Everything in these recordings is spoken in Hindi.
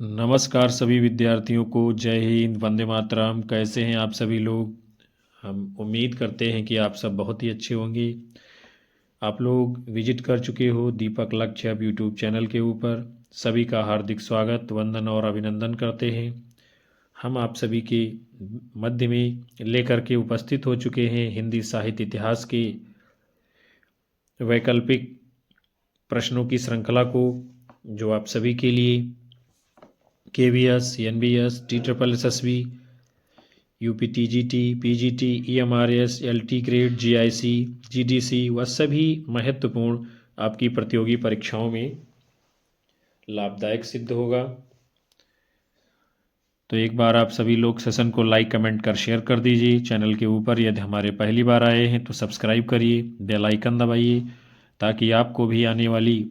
नमस्कार सभी विद्यार्थियों को। जय हिंद, वंदे मातरम। कैसे हैं आप सभी लोग? हम उम्मीद करते हैं कि आप सब बहुत ही अच्छे होंगे। आप लोग विजिट कर चुके हो दीपक लक्ष्य अब यूट्यूब चैनल के ऊपर। सभी का हार्दिक स्वागत, वंदन और अभिनंदन करते हैं। हम आप सभी के मध्य में लेकर के उपस्थित हो चुके हैं हिंदी साहित्य इतिहास के वैकल्पिक प्रश्नों की श्रृंखला को, जो आप सभी के लिए KVS, NBS, TSSSB, UPTGT, PGT, EMRS, LT grade, GIC, GDC व सभी महत्वपूर्ण आपकी प्रतियोगी परीक्षाओं में लाभदायक सिद्ध होगा। तो एक बार आप सभी लोग सेशन को लाइक, कमेंट कर शेयर कर दीजिए। चैनल के ऊपर यदि हमारे पहली बार आए हैं तो सब्सक्राइब करिए, बेल आइकन दबाइए, ताकि आपको भी आने वाली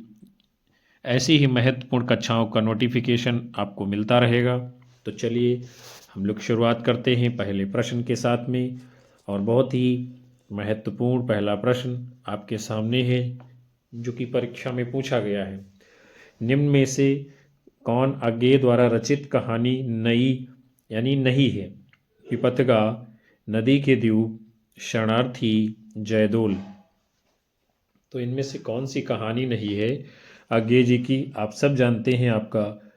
ऐसी ही महत्वपूर्ण कक्षाओं का नोटिफिकेशन आपको मिलता रहेगा। तो चलिए हम लोग शुरुआत करते हैं पहले प्रश्न के साथ में। और बहुत ही महत्वपूर्ण पहला प्रश्न आपके सामने है, जो कि परीक्षा में पूछा गया है। निम्न में से कौन अज्ञेय द्वारा रचित कहानी नई यानी नहीं है? विपथगा, नदी के द्वीप, शरणार्थी, जयदोल। तो इनमें से कौन सी कहानी नहीं है अज्ञेय जी की? आप सब जानते हैं, आपका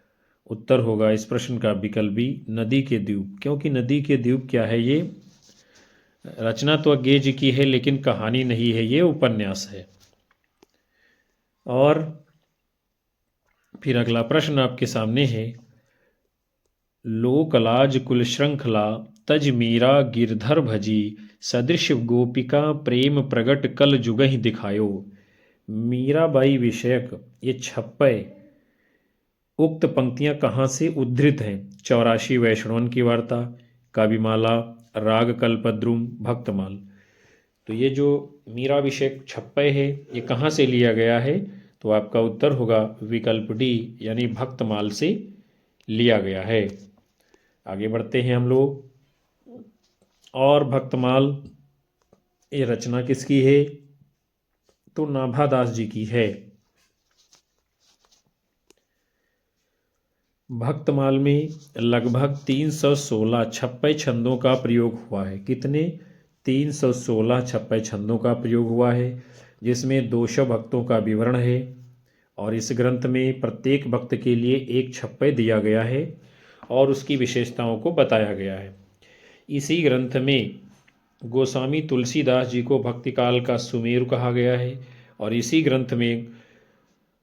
उत्तर होगा इस प्रश्न का विकल्प बी, नदी के द्वीप। क्योंकि नदी के द्वीप क्या है? ये रचना तो अज्ञेय जी की है, लेकिन कहानी नहीं है, ये उपन्यास है। और फिर अगला प्रश्न आपके सामने है, लोकलाज कुल श्रृंखला तज मीरा गिरधर भजी, सदृश गोपिका प्रेम प्रगट कल जुगहि दिखायो। मीराबाई विषयक ये 56 उक्त पंक्तियां कहाँ से उद्धृत हैं? 84 वैष्णवन की वार्ता, काव्यमाला, राग कल्पद्रुम, भक्तमाल। तो ये जो मीरा विषयक 56 है, ये कहाँ से लिया गया है? तो आपका उत्तर होगा विकल्प डी, यानी भक्तमाल से लिया गया है। आगे बढ़ते हैं हम लोग। और भक्तमाल ये रचना किसकी है? तो नाभादास जी की है। भक्तमाल में लगभग 316 छप्पय छंदों का प्रयोग हुआ है। कितने? 316 छप्पय छंदों का प्रयोग हुआ है, जिसमें 200 भक्तों का विवरण है। और इस ग्रंथ में प्रत्येक भक्त के लिए एक छप्पय दिया गया है और उसकी विशेषताओं को बताया गया है। इसी ग्रंथ में गोस्वामी तुलसीदास जी को भक्तिकाल का सुमेरु कहा गया है, और इसी ग्रंथ में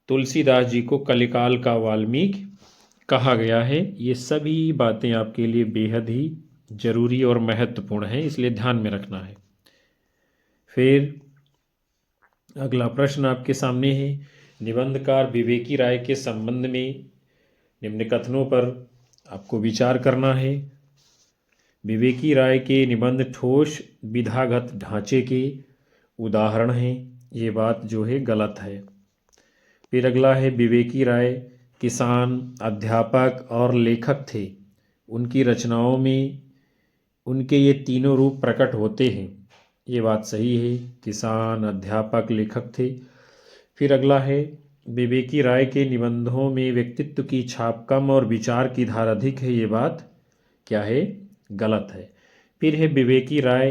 तुलसीदास जी को कलिकाल का वाल्मीकि कहा गया है। ये सभी बातें आपके लिए बेहद ही जरूरी और महत्वपूर्ण हैं, इसलिए ध्यान में रखना है। फिर अगला प्रश्न आपके सामने है, निबंधकार विवेकी राय के संबंध में निम्न कथनों पर आपको विचार करना है। विवेकी राय के निबंध ठोस विधागत ढांचे के उदाहरण हैं, ये बात जो है गलत है। फिर अगला है, विवेकी राय किसान, अध्यापक और लेखक थे। उनकी रचनाओं में उनके ये तीनों रूप प्रकट होते हैं, ये बात सही है। किसान, अध्यापक, लेखक थे। फिर अगला है, विवेकी राय के निबंधों में व्यक्तित्व की छाप कम और विचार की धार अधिक है, ये बात क्या है? गलत है। फिर है, विवेकी राय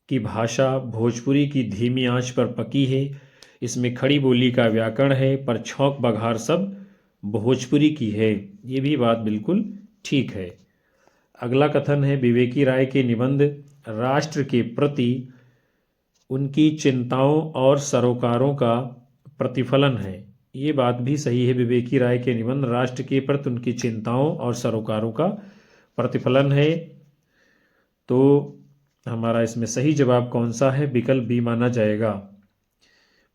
की भाषा भोजपुरी की धीमी आंच पर पकी है। इसमें खड़ी बोली का व्याकरण है, पर छौंक बघार सब भोजपुरी की है, ये भी बात बिल्कुल ठीक है। अगला कथन है, विवेकी राय के निबंध राष्ट्र के प्रति उनकी चिंताओं और सरोकारों का प्रतिफलन है, ये बात भी सही है। विवेकी राय के निबंध राष्ट्र के प्रति उनकी चिंताओं और सरोकारों का प्रतिफलन है। तो हमारा इसमें सही जवाब कौन सा है? विकल्प बी माना जाएगा।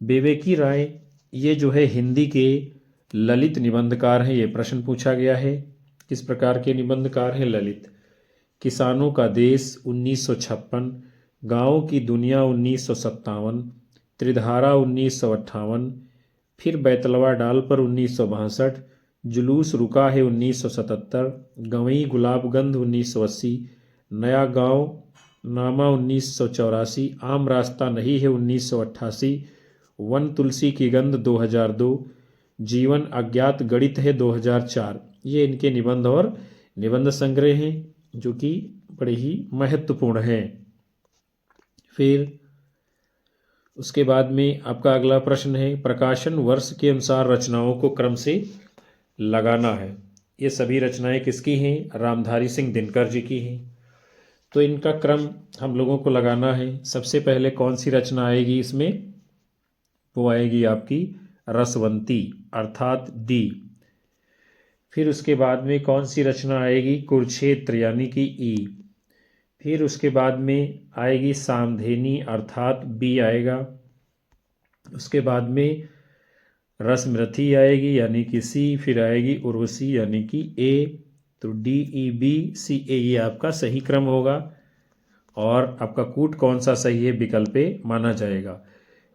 विवेकी राय ये जो है हिंदी के ललित निबंधकार हैं। ये प्रश्न पूछा गया है, किस प्रकार के निबंधकार हैं? ललित। किसानों का देश 1956, गाँवों की दुनिया 1957, त्रिधारा 1958, फिर बैतलवा डाल पर 1962, जुलूस रुका है 1977, गवई गुलाबगंध 1980, नया गांव नामा 1984, आम रास्ता नहीं है 1988, वन तुलसी की गंध 2002, जीवन अज्ञात गणित है 2004। ये इनके निबंध और निबंध संग्रह हैं जो कि बड़े ही महत्वपूर्ण हैं। फिर उसके बाद में आपका अगला प्रश्न है, प्रकाशन वर्ष के अनुसार रचनाओं को क्रम से लगाना है। ये सभी रचनाएं किसकी हैं? रामधारी सिंह दिनकर जी की हैं। तो इनका क्रम हम लोगों को लगाना है। सबसे पहले कौन सी रचना आएगी इसमें? वो आएगी आपकी रसवंती अर्थात डी। फिर उसके बाद में कौन सी रचना आएगी? कुरुक्षेत्र यानी कि ई। फिर उसके बाद में आएगी सामधेनी अर्थात बी आएगा। उसके बाद में रसमृथी आएगी यानी कि सी। फिर आएगी उर्वशी यानी कि ए। तो डी ई बी सी ए ये आपका सही क्रम होगा। और आपका कूट कौन सा सही है? विकल्प ए माना जाएगा।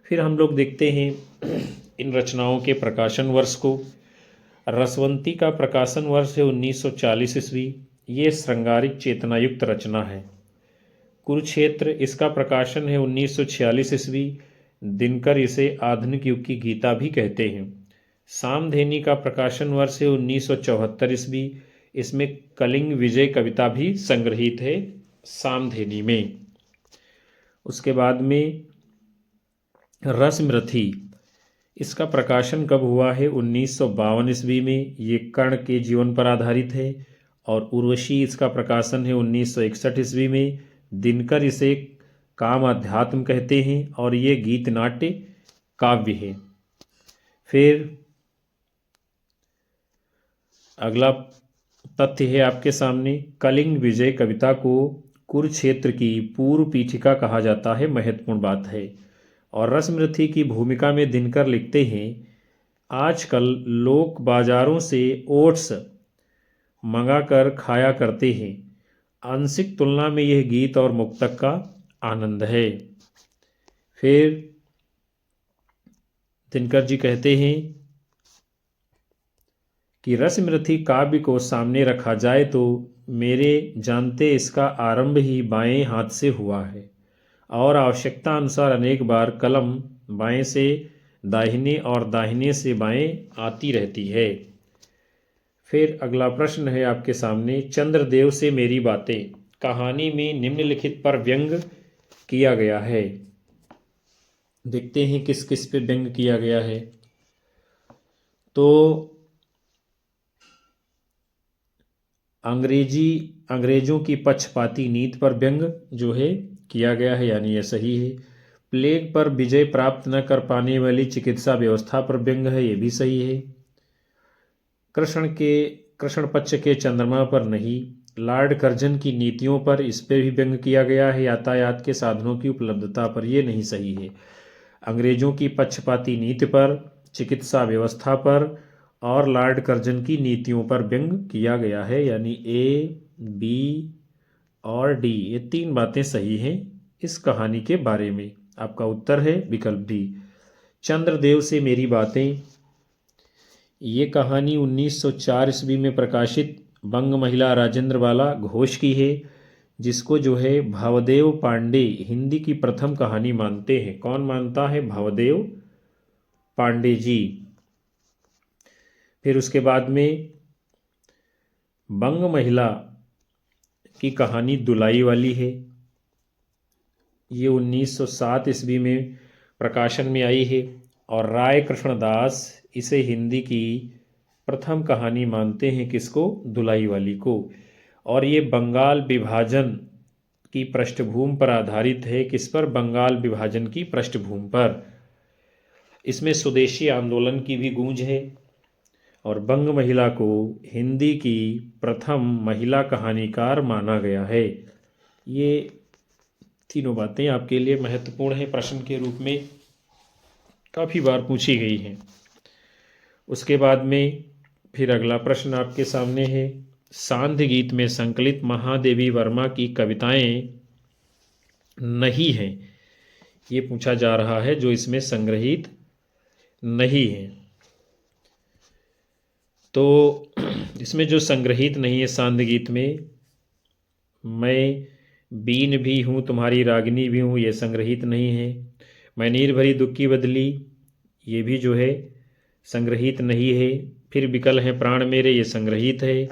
फिर हम लोग देखते हैं इन रचनाओं के प्रकाशन वर्ष को। रसवंती का प्रकाशन वर्ष है 1940 ईस्वी। ये श्रृंगारिक चेतनायुक्त रचना है। कुरुक्षेत्र इसका प्रकाशन है 1946 ईस्वी। दिनकर इसे आधुनिक युग की गीता भी कहते हैं। सामधेनी का प्रकाशन वर्ष है 1974 ईस्वी। इसमें कलिंग विजय कविता भी संग्रहित है सामधेनी में। उसके बाद में रसमृथी इसका प्रकाशन कब हुआ है? 1952 ईस्वी में। ये कर्ण के जीवन पर आधारित है। और उर्वशी इसका प्रकाशन है 1961 ईस्वी में। दिनकर इसे काम अध्यात्म कहते हैं और ये गीत नाट्य काव्य है। फिर अगला तथ्य है आपके सामने, कलिंग विजय कविता को कुरुक्षेत्र की पूर्व पीठिका कहा जाता है। महत्वपूर्ण बात है। और रसमृथी की भूमिका में दिनकर लिखते हैं, आजकल लोग बाजारों से ओट्स मंगाकर खाया करते हैं। आंशिक तुलना में यह गीत और मुक्तक का आनंद है। फिर दिनकर जी कहते हैं कि रसमृथी काव्य को सामने रखा जाए तो मेरे जानते इसका आरंभ ही बाएं हाथ से हुआ है और आवश्यकता अनुसार अनेक बार कलम बाएं से दाहिने और दाहिने से बाएं आती रहती है। फिर अगला प्रश्न है आपके सामने, चंद्रदेव से मेरी बातें कहानी में निम्नलिखित पर व्यंग किया गया है। देखते हैं किस किस पे व्यंग किया गया है। तो अंग्रेजों की पक्षपाती नीति पर व्यंग जो है किया गया है, यानी यह सही है। प्लेग पर विजय प्राप्त न कर पाने वाली चिकित्सा व्यवस्था पर व्यंग है, ये भी सही है। कृष्ण पक्ष के चंद्रमा पर नहीं। लॉर्ड कर्जन की नीतियों पर, इस पर भी व्यंग किया गया है। यातायात के साधनों की उपलब्धता पर, यह नहीं सही है। अंग्रेजों की पक्षपाती नीति पर, चिकित्सा व्यवस्था पर और लॉर्ड कर्जन की नीतियों पर व्यंग किया गया है, यानी ए, बी और डी ये तीन बातें सही हैं इस कहानी के बारे में। आपका उत्तर है विकल्प डी। चंद्रदेव से मेरी बातें, ये कहानी 1904 ईस्वी में प्रकाशित बंग महिला राजेंद्र बाला घोष की है, जिसको जो है भवदेव पांडे हिंदी की प्रथम कहानी मानते हैं। कौन मानता है? भवदेव पांडे जी। फिर उसके बाद में बंग महिला की कहानी दुलाई वाली है। ये 1907 ईस्वी में प्रकाशन में आई है और राय कृष्णदास इसे हिंदी की प्रथम कहानी मानते हैं। किसको? दुलाई वाली को। और ये बंगाल विभाजन की पृष्ठभूमि पर आधारित है। किस पर? बंगाल विभाजन की पृष्ठभूमि पर। इसमें स्वदेशी आंदोलन की भी गूंज है और बंग महिला को हिंदी की प्रथम महिला कहानीकार माना गया है। ये तीनों बातें आपके लिए महत्वपूर्ण हैं, प्रश्न के रूप में काफ़ी बार पूछी गई हैं। उसके बाद में फिर अगला प्रश्न आपके सामने है, सांध्य गीत में संकलित महादेवी वर्मा की कविताएं नहीं हैं, ये पूछा जा रहा है, जो इसमें संग्रहित नहीं है। तो इसमें जो संग्रहित नहीं है सांध्य गीत में, मैं बीन भी हूँ तुम्हारी रागिनी भी हूँ, ये संग्रहित नहीं है। मैं नीर भरी दुख की बदली, ये भी जो है संग्रहित नहीं है। फिर विकल्प है प्राण मेरे, ये संग्रहित है।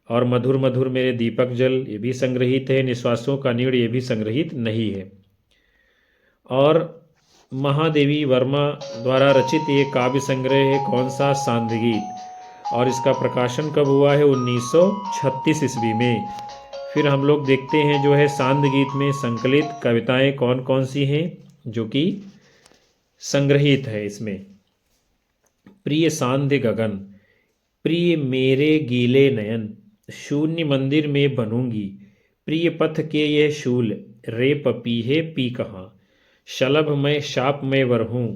और मधुर मधुर मेरे दीपक जल, ये भी संग्रहित है। निश्वासों का नीड़, ये भी संग्रहित नहीं है। और महादेवी वर्मा द्वारा रचित ये काव्य संग्रह है कौन सा? सांध्य गीत। और इसका प्रकाशन कब हुआ है? 1936 ईस्वी में। फिर हम लोग देखते हैं जो है सांध्य गीत में संकलित कविताएं कौन कौन सी हैं जो कि संग्रहित है इसमें। प्रिय सांध्य गगन, प्रिय मेरे गीले नयन, शून्य मंदिर में बनूंगी, प्रिय पथ के यह शूल, रे पपीहे पी कहाँ, शलभ मैं शाप में वर हूँ,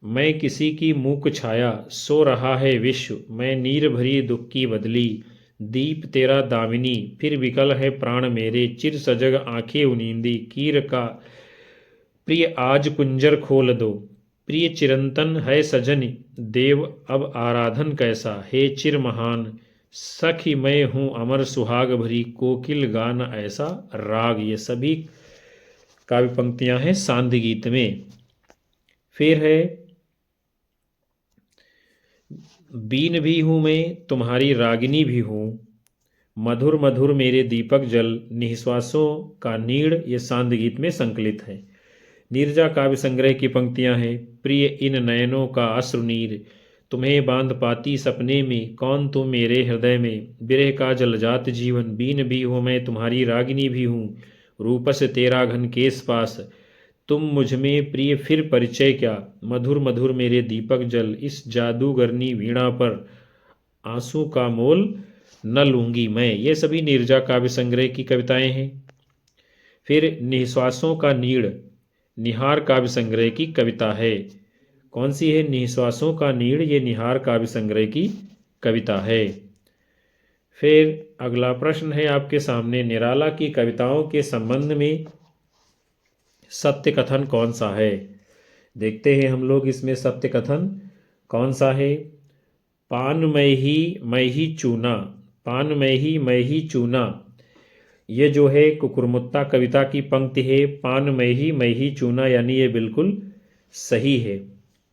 मैं किसी की मूक छाया, सो रहा है विश्व, मैं नीर भरी दुख की बदली, दीप तेरा दामिनी। फिर विकल है प्राण मेरे, चिर सजग आंखें उनींदी, कीर का प्रिय आज कुंजर खोल दो, प्रिय चिरंतन है सजन देव अब आराधन कैसा, हे चिर महान सखी मैं हूँ अमर सुहाग भरी, कोकिल गान ऐसा राग। ये सभी काव्य पंक्तियां हैं सांध्य गीत में। फिर है बीन भी हूँ मैं तुम्हारी रागिनी भी हूँ, मधुर मधुर मेरे दीपक जल, निःश्वासों का नीड़, ये सांध्य गीत में संकलित है। नीरजा काव्य संग्रह की पंक्तियां हैं। प्रिय इन नयनों का अश्रु नीर, तुम्हें बांध पाती सपने में, कौन तुम मेरे हृदय में, विरह का जलजात जीवन, बीन भी हूँ मैं तुम्हारी रागिनी भी हूँ, रूपस तेरा घन केस पास, तुम मुझ में प्रिय फिर परिचय क्या, मधुर मधुर मेरे दीपक जल, इस जादूगरनी वीणा पर आंसू का मोल न लूंगी मैं। ये सभी नीरजा काव्य संग्रह की कविताएं हैं। फिर निःश्वासों का नीड़, निहार काव्य संग्रह की कविता है। कौन सी है? निःश्वासों का नीड़, ये निहार काव्य संग्रह की कविता है। फिर अगला प्रश्न है आपके सामने, निराला की कविताओं के संबंध में सत्य कथन कौन सा है? देखते हैं हम लोग इसमें सत्य कथन कौन सा है। पान मैं ही चूना, पान मैं ही चूना, ये जो है कुकुरमुत्ता कविता की पंक्ति है। पान मैं ही चूना, यानी ये बिल्कुल सही है।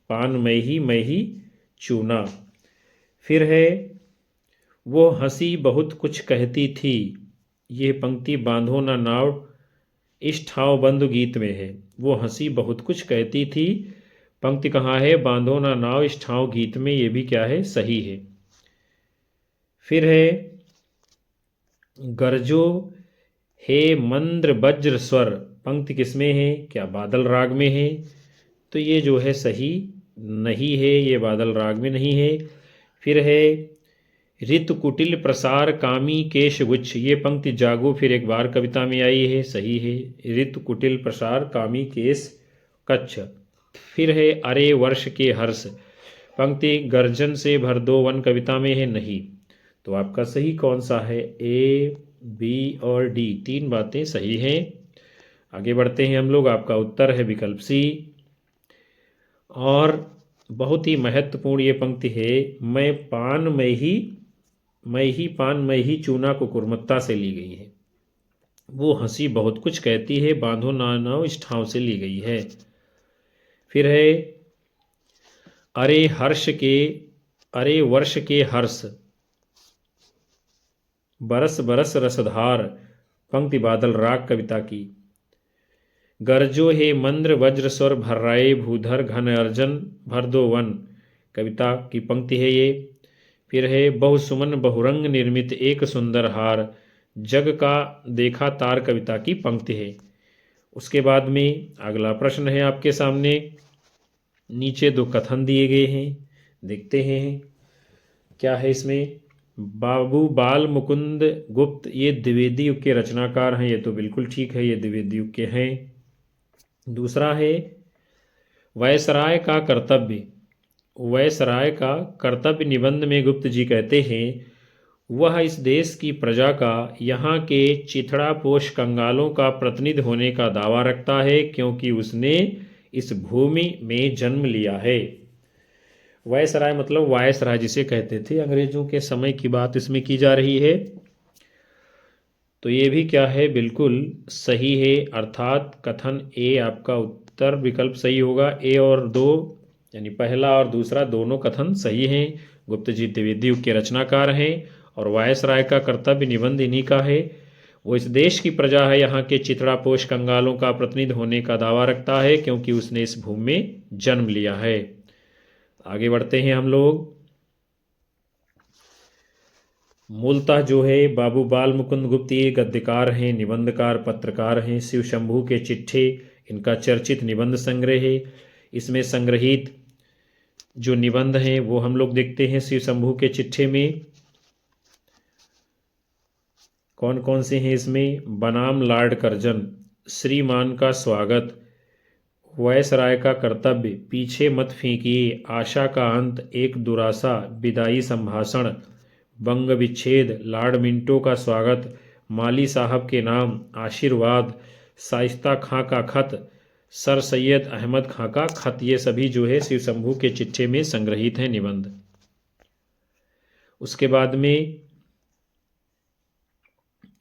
पान मैं ही चूना। फिर है वो हंसी बहुत कुछ कहती थी, ये पंक्ति बांधो ना नाव इस ठाव बंधु गीत में है। वो हंसी बहुत कुछ कहती थी, पंक्ति कहाँ है? बांधो ना नाव इस ठाव गीत में, ये भी क्या है? सही है। फिर है गरजो हे मंद्र वज्र स्वर, पंक्ति किसमें है? क्या बादल राग में है? तो ये जो है सही नहीं है, ये बादल राग में नहीं है। फिर है ऋतु कुटिल प्रसार कामी केश गुच्छ, ये पंक्ति जागो फिर एक बार कविता में आई है, सही है। ऋतु कुटिल प्रसार कामी केश कच्छ। फिर है अरे वर्ष के हर्ष, पंक्ति गर्जन से भर दो वन कविता में है, नहीं। तो आपका सही कौन सा है? ए, बी और डी, तीन बातें सही हैं। आगे बढ़ते हैं हम लोग। आपका उत्तर है विकल्प सी। और बहुत ही महत्वपूर्ण ये पंक्ति है, मैं पान मैं ही चूना को कुकुरमुत्ता से ली गई है। वो हंसी बहुत कुछ कहती है, बांधो नाव इस ठाव से ली गई है। फिर है अरे वर्ष के हर्ष, बरस बरस रसधार, पंक्ति बादल राग कविता की। गरजो हे मंद्र वज्र स्वर भर्राए भूधर घन अर्जन भर दो वन, कविता की पंक्ति है ये। फिर है बहुसुमन बहुरंग निर्मित एक सुंदर हार, जग का देखा तार, कविता की पंक्ति है। उसके बाद में अगला प्रश्न है आपके सामने। नीचे दो कथन दिए गए हैं, देखते हैं क्या है इसमें। बाबू बाल मुकुंद गुप्त, ये द्विवेदी युग के रचनाकार हैं, ये तो बिल्कुल ठीक है, ये द्विवेदी युग के हैं। दूसरा है वायसराय का कर्तव्य निबंध में गुप्त जी कहते हैं, वह इस देश की प्रजा का, यहाँ के चिथड़ापोश कंगालों का प्रतिनिधि होने का दावा रखता है, क्योंकि उसने इस भूमि में जन्म लिया है। वायसराय मतलब वायसराय जिसे कहते थे, अंग्रेजों के समय की बात इसमें की जा रही है। तो ये भी क्या है? बिल्कुल सही है, अर्थात कथन ए आपका उत्तर विकल्प सही होगा। ए और दो यानी पहला और दूसरा दोनों कथन सही हैं। गुप्तजी द्विवेदी युग के रचनाकार हैं और वायसराय का कर्तव्य निबंध इन्हीं का है। वो इस देश की प्रजा है, यहाँ के चित्रापोश कंगालों का प्रतिनिधि होने का दावा रखता है क्योंकि उसने इस भूमि में जन्म लिया है। आगे बढ़ते हैं हम लोग। मूलतः जो है बाबू बाल मुकुंद गुप्त ये गद्यकार हैं, निबंधकार, पत्रकार हैं। शिव शंभू के चिट्ठे इनका चर्चित निबंध संग्रह है। इसमें संग्रहित जो निबंध हैं वो हम लोग देखते हैं शिव शंभू के चिट्ठे में कौन कौन से हैं। इसमें बनाम लॉर्ड कर्जन, श्रीमान का स्वागत, वायसराय का कर्तव्य, पीछे मत फीकिए, आशा का अंत, एक दुरासा, विदाई संभाषण, बंग विच्छेद, लॉर्ड मिंटो का स्वागत, माली साहब के नाम, आशीर्वाद, शाइस्ता खां का खत, सर सैयद अहमद खां का खत, ये सभी जो है शिव शंभू के चिट्ठे में संग्रहित हैं निबंध। उसके बाद में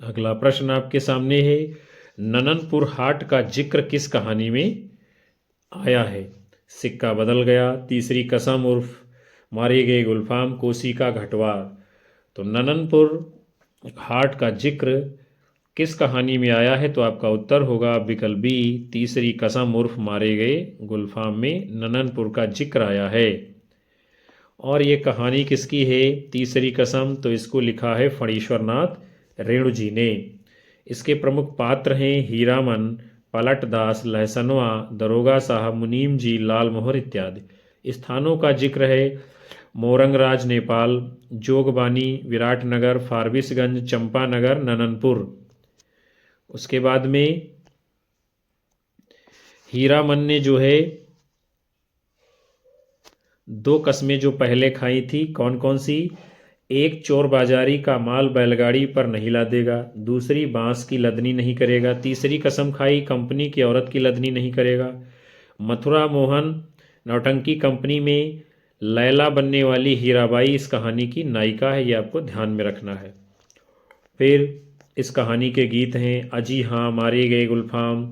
अगला प्रश्न आपके सामने है, नननपुर हाट का जिक्र किस कहानी में आया है। सिक्का बदल गया, तीसरी कसम उर्फ मारे गए गुलफाम, कोसी का घटवार। तो नननपुर हाट का जिक्र किस कहानी में आया है, तो आपका उत्तर होगा विकल्प बी, तीसरी कसम उर्फ मारे गए गुलफाम में नननपुर का जिक्र आया है। और ये कहानी किसकी है तीसरी कसम, तो इसको लिखा है फणीश्वर नाथ रेणु जी ने। इसके प्रमुख पात्र हैं हीरामन, पलटदास, लहसनवा, दरोगा साहब, मुनीम जी, लाल मोहर इत्यादि। स्थानों का जिक्र है मोरंगराज नेपाल, जोगबानी, विराटनगर, फारबिसगंज, चंपानगर, नननपुर। उसके बाद में हीरामन ने जो है 2 कस्में जो पहले खाई थी, कौन कौन सी, एक चोर बाजारी का माल बैलगाड़ी पर नहीं लादेगा, दूसरी बांस की लदनी नहीं करेगा, तीसरी कसम खाई कंपनी की औरत की लदनी नहीं करेगा। मथुरा मोहन नौटंकी कंपनी में लैला बनने वाली हीराबाई इस कहानी की नायिका है, ये आपको ध्यान में रखना है। फिर इस कहानी के गीत हैं अजी हाँ, मारे गए गुलफाम,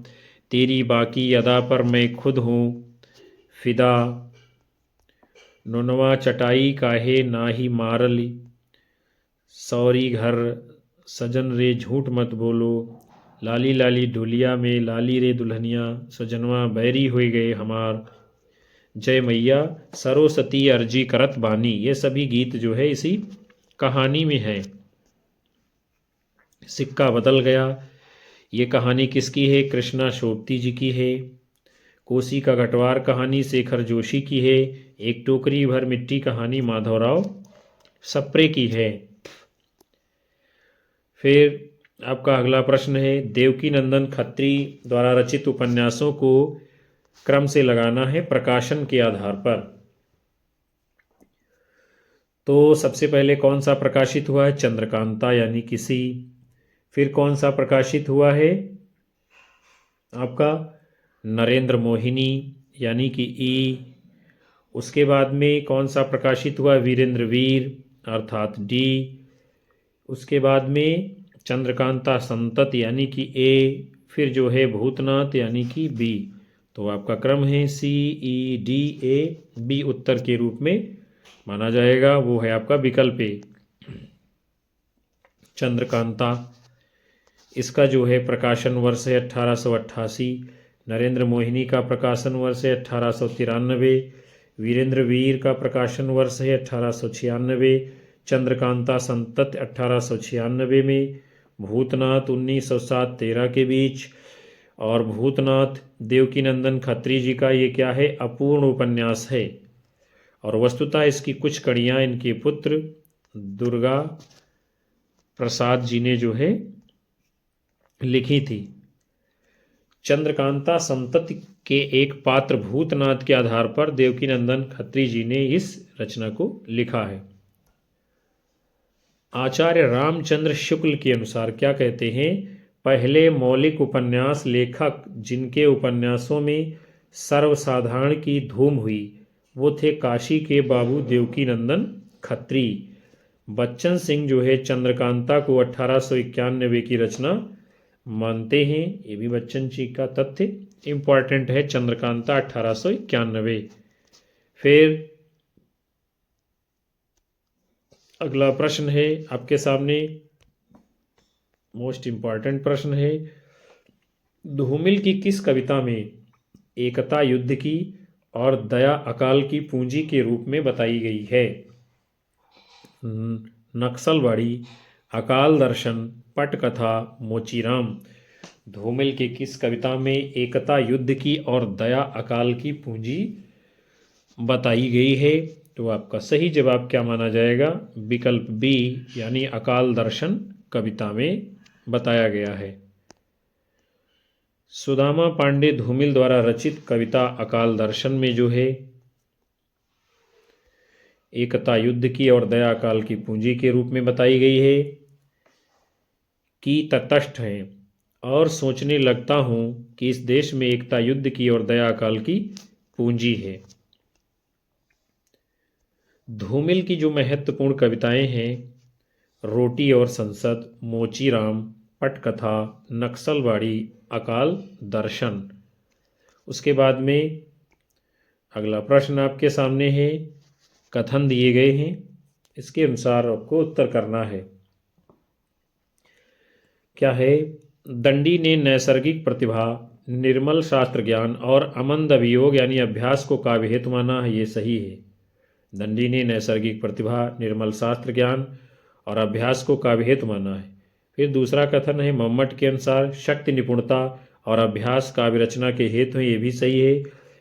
तेरी बाकी अदा पर मैं खुद हूँ, फिदा, नोनवा चटाई काहे ना ही मारली, सौरी घर, सजन रे झूठ मत बोलो, लाली लाली ढोलिया में लाली रे दुल्हनिया, सजनवा बैरी हो गए हमार, जय मैया, सरस्वती अर्जी करत बानी। ये सभी गीत जो है इसी कहानी में है। सिक्का बदल गया, ये कहानी किसकी है, कृष्णा शोभती जी की है। कोसी का घटवार कहानी शेखर जोशी की है। एक टोकरी भर मिट्टी कहानी माधवराव सप्रे की है। फिर आपका अगला प्रश्न है, देवकी नंदन खत्री द्वारा रचित उपन्यासों को क्रम से लगाना है प्रकाशन के आधार पर। तो सबसे पहले कौन सा प्रकाशित हुआ है, चंद्रकांता यानी किसी। फिर कौन सा प्रकाशित हुआ है आपका नरेंद्र मोहिनी यानी कि ई। उसके बाद में कौन सा प्रकाशित हुआ, वीरेंद्र वीर अर्थात डी। उसके बाद में चंद्रकांता संतत यानी कि ए। फिर जो है भूतनाथ यानी कि बी। तो आपका क्रम है सी ई डी ए बी उत्तर के रूप में माना जाएगा, वो है आपका विकल्प ए चंद्रकांता। इसका जो है प्रकाशन वर्ष है 1888। नरेंद्र मोहिनी का प्रकाशन वर्ष है 1893। वीरेंद्र वीर का प्रकाशन वर्ष है 1896। चंद्रकांता संतत 1896 में। भूतनाथ 1907-13 के बीच। और भूतनाथ देवकीनंदन खत्री जी का ये क्या है, अपूर्ण उपन्यास है। और वस्तुतः इसकी कुछ कड़ियाँ इनके पुत्र दुर्गा प्रसाद जी ने जो है लिखी थी। चंद्रकांता संतति के एक पात्र भूतनाथ के आधार पर देवकीनंदन खत्री जी ने इस रचना को लिखा है। आचार्य रामचंद्र शुक्ल के अनुसार क्या कहते हैं, पहले मौलिक उपन्यास लेखक जिनके उपन्यासों में सर्वसाधारण की धूम हुई वो थे काशी के बाबू देवकीनंदन खत्री। बच्चन सिंह जो है चंद्रकांता को 1891 की रचना मानते हैं। ये भी बच्चन जी का तथ्य इम्पॉर्टेंट है, चंद्रकांता 1891। फिर अगला प्रश्न है आपके सामने, मोस्ट इम्पॉर्टेंट प्रश्न है, धूमिल की किस कविता में एकता युद्ध की और दया अकाल की पूंजी के रूप में बताई गई है? नक्सलवाड़ी, अकाल दर्शन, पटकथा, मोचीराम। धूमिल की किस कविता में एकता युद्ध की और दया अकाल की पूंजी बताई गई है? तो आपका सही जवाब क्या माना जाएगा? विकल्प बी यानी अकाल दर्शन कविता में बताया गया है। सुदामा पांडे धूमिल द्वारा रचित कविता अकाल दर्शन में जो है एकता युद्ध की और दया अकाल की पूंजी के रूप में बताई गई है कि तटस्थ है और सोचने लगता हूं कि इस देश में एकता युद्ध की और दया अकाल की पूंजी है। धूमिल की जो महत्वपूर्ण कविताएं हैं, रोटी और संसद, मोचीराम, पटकथा, नक्सलवाड़ी, अकाल दर्शन। उसके बाद में अगला प्रश्न आपके सामने है, कथन दिए गए हैं, इसके अनुसार आपको उत्तर करना है। क्या है? दंडी ने नैसर्गिक प्रतिभा, निर्मल शास्त्र ज्ञान और अमंद अभियोग यानी अभ्यास को काव्य हेतु माना है। ये सही है। दंडी ने नैसर्गिक प्रतिभा, निर्मल शास्त्र ज्ञान और अभ्यास को काव्य हेतु माना है। फिर दूसरा कथन है, मम्मट के अनुसार शक्ति, निपुणता और अभ्यास काव्य रचना के हेतु हैं। ये भी सही है,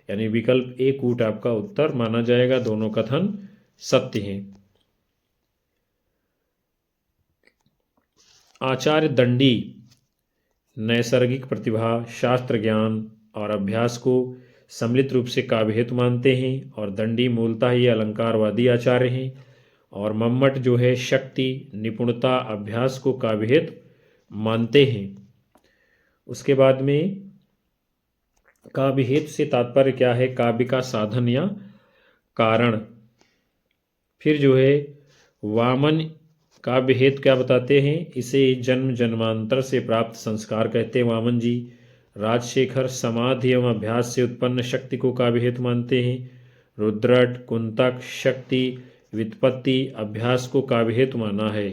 यानी विकल्प ए कूट आपका उत्तर माना जाएगा। दोनों कथन सत्य हैं। आचार्य दंडी नैसर्गिक प्रतिभा, शास्त्र ज्ञान और अभ्यास को सम्मिलित रूप से काव्य हेतु मानते हैं और दंडी मूलतः ही अलंकारवादी आचार्य हैं और मम्मट जो है शक्ति, निपुणता, अभ्यास को काव्य हेतु मानते हैं। उसके बाद में काव्य हेतु से तात्पर्य क्या है? काव्य का साधन या कारण। फिर जो है वामन काव्य हेतु क्या बताते हैं? इसे जन्म जन्मांतर से प्राप्त संस्कार कहते हैं वामन जी। राजशेखर समाधि एवं अभ्यास से उत्पन्न शक्ति को काव्य हेतु मानते हैं। रुद्रट, कुंतक शक्ति, व्युत्पत्ति, अभ्यास को काव्य हेतु माना है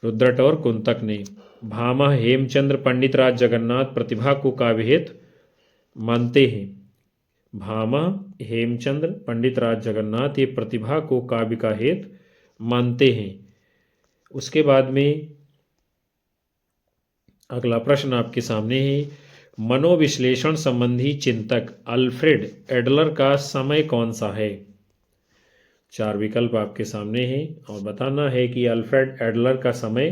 रुद्रट और कुंतक ने। भामा हेमचंद्र पंडित राज जगन्नाथ प्रतिभा को काव्य हेतु मानते हैं। भामा हेमचंद्र पंडित राज जगन्नाथ ये प्रतिभा को काव्य का हेतु मानते हैं। उसके बाद में अगला प्रश्न आपके सामने है, मनोविश्लेषण संबंधी चिंतक अल्फ्रेड एडलर का समय कौन सा है? 4 विकल्प आपके सामने हैं और बताना है कि अल्फ्रेड एडलर का समय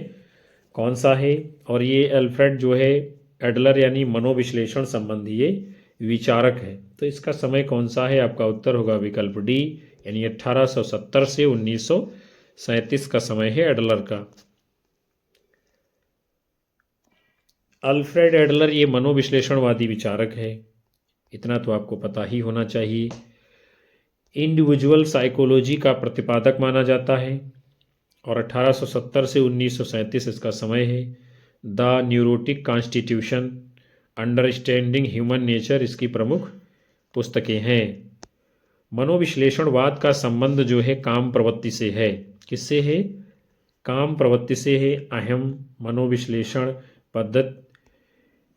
कौन सा है। और ये अल्फ्रेड जो है एडलर यानी मनोविश्लेषण संबंधी ये विचारक है, तो इसका समय कौन सा है? आपका उत्तर होगा विकल्प डी यानी 1870 से 1937 का समय है एडलर का। अल्फ्रेड एडलर ये मनोविश्लेषणवादी विचारक है, इतना तो आपको पता ही होना चाहिए। इंडिविजुअल साइकोलॉजी का प्रतिपादक माना जाता है और 1870 से 1937 इसका समय है। The neurotic constitution, understanding human nature इसकी प्रमुख पुस्तकें हैं। मनोविश्लेषणवाद का संबंध जो है काम प्रवृत्ति से है। किससे है? काम प्रवृत्ति से है। अहम मनोविश्लेषण पद्धति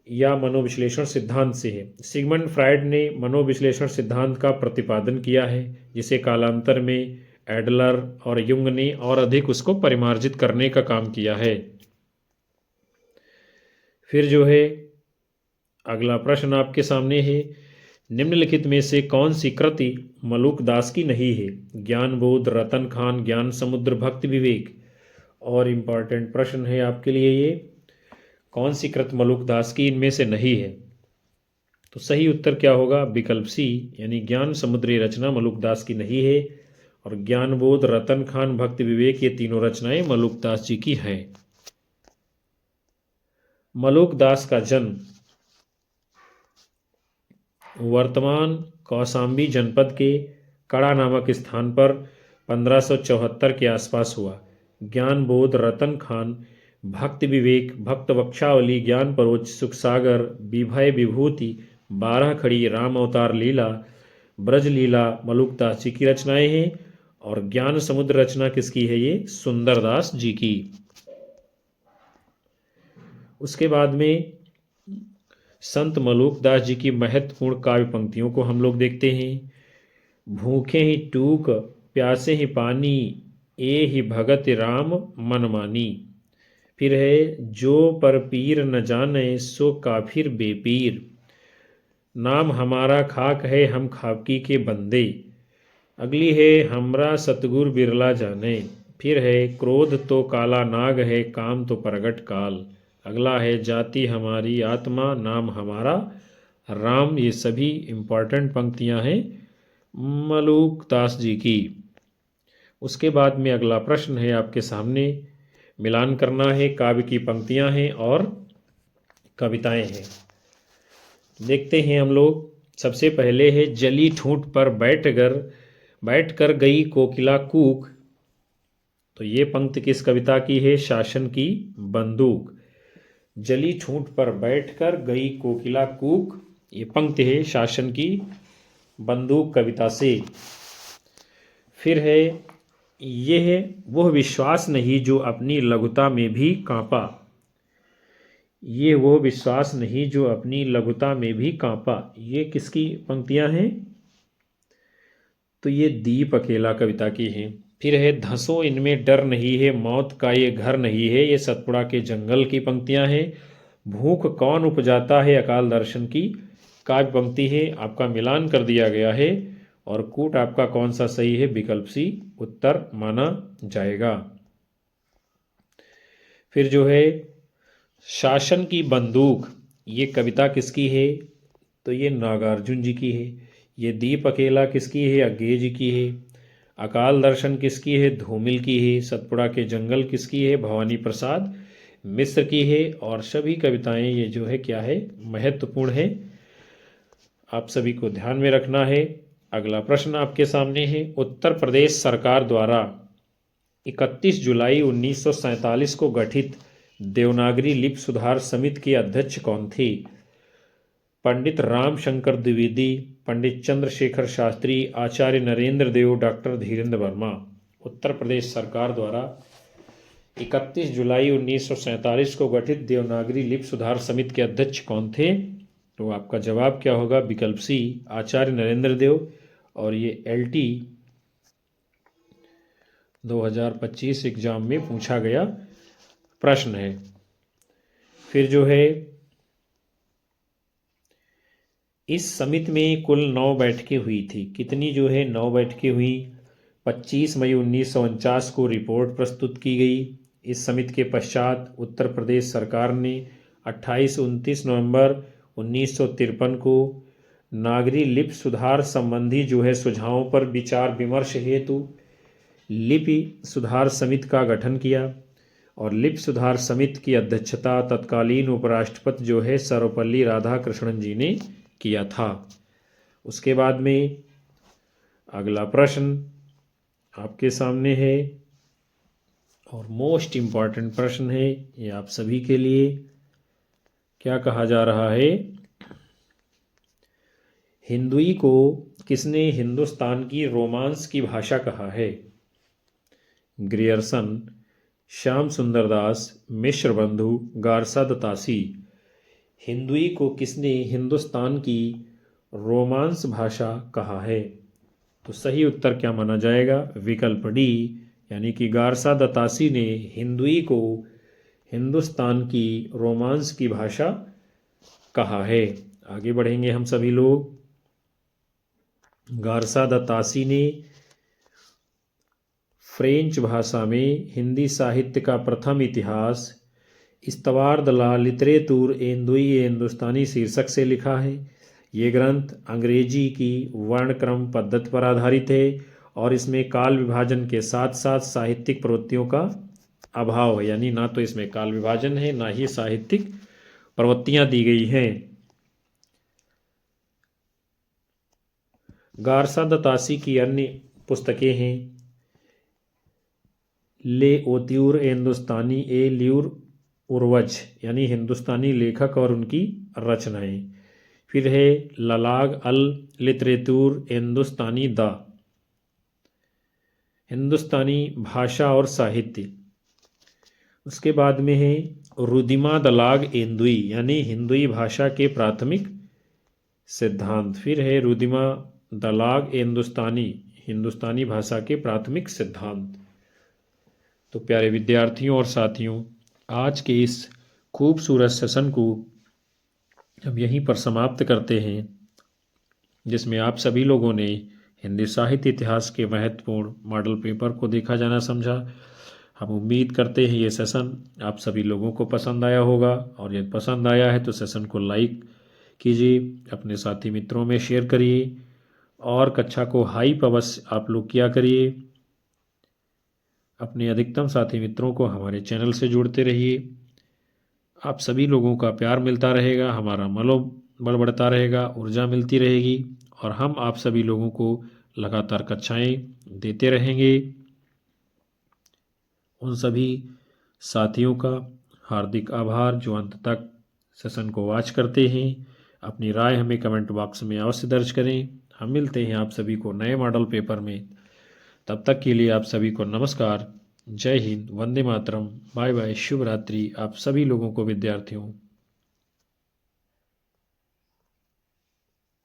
या मनोविश्लेषण सिद्धांत से है। सिगमंड फ्रायड ने मनोविश्लेषण सिद्धांत का प्रतिपादन किया है, जिसे कालांतर में एडलर और युंग ने और अधिक उसको परिमार्जित करने का काम किया है। फिर जो है अगला प्रश्न आपके सामने है, निम्नलिखित में से कौन सी कृति मलुक दास की नहीं है? ज्ञानबोध, रतन खान, ज्ञान समुद्र, भक्ति विवेक। और इम्पॉर्टेंट प्रश्न है आपके लिए ये, कौन सी कृत मलुक दास की इनमें से नहीं है? तो सही उत्तर क्या होगा? विकल्प सी यानी ज्ञान समुद्री रचना मलुक दास की नहीं है और ज्ञानबोध, रतन खान, भक्ति विवेक ये तीनों रचनाएं मलुक दास जी की हैं। मलुक दास का जन्म वर्तमान कौशाम्बी जनपद के कड़ा नामक स्थान पर 1574 के आसपास हुआ। ज्ञानबोध, रतन खान, भक्ति विवेक, भक्त वक्षावली, ज्ञान परोच, सुखसागर, विभय विभूति, 12 खड़ी, राम अवतार लीला, ब्रजलीला मलुकदास जी की रचनाएं हैं और ज्ञान समुद्र रचना किसकी है? ये सुंदरदास जी की। उसके बाद में संत मलुकदास जी की महत्वपूर्ण काव्य पंक्तियों को हम लोग देखते हैं। भूखे ही टूक प्यासे ही पानी, ए ही भगत राम मन मानी। फिर है जो पर पीर न जाने सो काफिर बेपीर, नाम हमारा खाक है हम खाकी के बंदे। अगली है हमरा सतगुर बिरला जाने। फिर है क्रोध तो काला नाग है काम तो प्रगट काल। अगला है जाति हमारी आत्मा नाम हमारा राम। ये सभी इम्पॉर्टेंट पंक्तियां हैं मलुकदास जी की। उसके बाद में अगला प्रश्न है आपके सामने, मिलान करना है, काव्य की पंक्तियां हैं और कविताएं हैं। देखते हैं हम लोग। सबसे पहले है जली ठूंठ पर बैठकर गई कोकिला कूक। तो ये पंक्ति किस कविता की है? शासन की बंदूक। जली ठूंठ पर बैठकर गई कोकिला कूक, ये पंक्ति है शासन की बंदूक कविता से। फिर है यह वह विश्वास नहीं जो अपनी लघुता में भी कांपा। ये वो विश्वास नहीं जो अपनी लघुता में भी कांपा, ये किसकी पंक्तियां हैं? तो ये दीप अकेला कविता की हैं। फिर है धंसो इनमें डर नहीं है मौत का ये घर नहीं है, ये सतपुड़ा के जंगल की पंक्तियां हैं। भूख कौन उपजाता है अकाल दर्शन की काव्य पंक्ति है। आपका मिलान कर दिया गया है और कूट आपका कौन सा सही है? विकल्प सी उत्तर माना जाएगा। फिर जो है शासन की बंदूक, ये कविता किसकी है? तो ये नागार्जुन जी की है। ये दीप अकेला किसकी है? अज्ञेय जी की है। अकाल दर्शन किसकी है? धूमिल की है। सतपुड़ा के जंगल किसकी है? भवानी प्रसाद मिश्र की है। और सभी कविताएं ये जो है क्या है? महत्वपूर्ण है, आप सभी को ध्यान में रखना है। अगला प्रश्न आपके सामने है, उत्तर प्रदेश सरकार द्वारा 31 जुलाई 1947 को गठित देवनागरी लिपि सुधार समिति के अध्यक्ष कौन थे? पंडित रामशंकर द्विवेदी, पंडित चंद्रशेखर शास्त्री, आचार्य नरेंद्र देव, डॉक्टर धीरेन्द्र वर्मा। उत्तर प्रदेश सरकार द्वारा 31 जुलाई 1947 को गठित देवनागरी लिपि सुधार समिति के अध्यक्ष कौन थे? तो आपका जवाब क्या होगा? विकल्प सी आचार्य नरेंद्र देव। और ये LT 2025 एग्जाम में पूछा गया प्रश्न है। फिर जो है इस समिति में कुल 9 बैठकें हुई थी। कितनी जो है? 9 बैठकें हुई। 25 मई 1949 को रिपोर्ट प्रस्तुत की गई। इस समिति के पश्चात उत्तर प्रदेश सरकार ने 28-29 नवंबर 1953 को नागरी लिपि सुधार संबंधी जो है सुझावों पर विचार विमर्श हेतु लिपि सुधार समिति का गठन किया। और लिपि सुधार समिति की अध्यक्षता तत्कालीन उपराष्ट्रपति जो है सर्वपल्ली राधाकृष्णन जी ने किया था। उसके बाद में अगला प्रश्न आपके सामने है और मोस्ट इम्पॉर्टेंट प्रश्न है ये आप सभी के लिए। क्या कहा जा रहा है? हिंदुई को किसने हिंदुस्तान की रोमांस की भाषा कहा है? ग्रियर्सन, श्याम सुंदर दास, मिश्र बंधु, गारसा दत्तासी। हिंदुई को किसने हिंदुस्तान की रोमांस भाषा कहा है? तो सही उत्तर क्या माना जाएगा? विकल्प डी, यानी कि गारसा दत्तासी ने हिंदुई को हिंदुस्तान की रोमांस की भाषा कहा है। आगे बढ़ेंगे हम सभी लोग। गारसा दत्तासी ने फ्रेंच भाषा में हिंदी साहित्य का प्रथम इतिहास इस्तवार द ला लिटरेतूर एंदुई हिंदुस्तानी शीर्षक से लिखा है। ये ग्रंथ अंग्रेजी की वर्णक्रम पद्धति पर आधारित है और इसमें काल विभाजन के साथ साथ साहित्यिक प्रवृत्तियों का अभाव है, यानी ना तो इसमें काल विभाजन है ना ही साहित्यिक प्रवृत्तियां दी गई हैं। गारसा दत्तासी की अन्य पुस्तकें हैं ले ओत्यूर हिंदुस्तानी ए ल्यूर उर्वज, यानी हिंदुस्तानी लेखक और उनकी रचनाएं। फिर है ललाग अल लिटरेतूर हिंदुस्तानी द, हिंदुस्तानी भाषा और साहित्य। उसके बाद में है रुदिमा दलाग एंदुई, यानी हिंदुई भाषा के प्राथमिक सिद्धांत। फिर है रुदिमा दलाग हिंदुस्तानी, हिंदुस्तानी भाषा के प्राथमिक सिद्धांत। तो प्यारे विद्यार्थियों और साथियों, आज के इस खूबसूरत सेशन को हम यहीं पर समाप्त करते हैं, जिसमें आप सभी लोगों ने हिंदी साहित्य इतिहास के महत्वपूर्ण मॉडल पेपर को देखा जाना समझा। हम उम्मीद करते हैं ये सेशन आप सभी लोगों को पसंद आया होगा, और यदि पसंद आया है तो सेशन को लाइक कीजिए, अपने साथी मित्रों में शेयर करिए, और कक्षा को हाइप अवश्य आप लोग किया करिए। अपने अधिकतम साथी मित्रों को हमारे चैनल से जोड़ते रहिए। आप सभी लोगों का प्यार मिलता रहेगा, हमारा मनोबल बढ़ता रहेगा, ऊर्जा मिलती रहेगी, और हम आप सभी लोगों को लगातार कक्षाएं देते रहेंगे। उन सभी साथियों का हार्दिक आभार जो अंत तक सेशन को वॉच करते हैं। अपनी राय हमें कमेंट बॉक्स में अवश्य दर्ज करें। हम मिलते हैं आप सभी को नए मॉडल पेपर में। तब तक के लिए आप सभी को नमस्कार, जय हिंद, वंदे मातरम, बाय बाय, शुभ रात्रि आप सभी लोगों को विद्यार्थियों।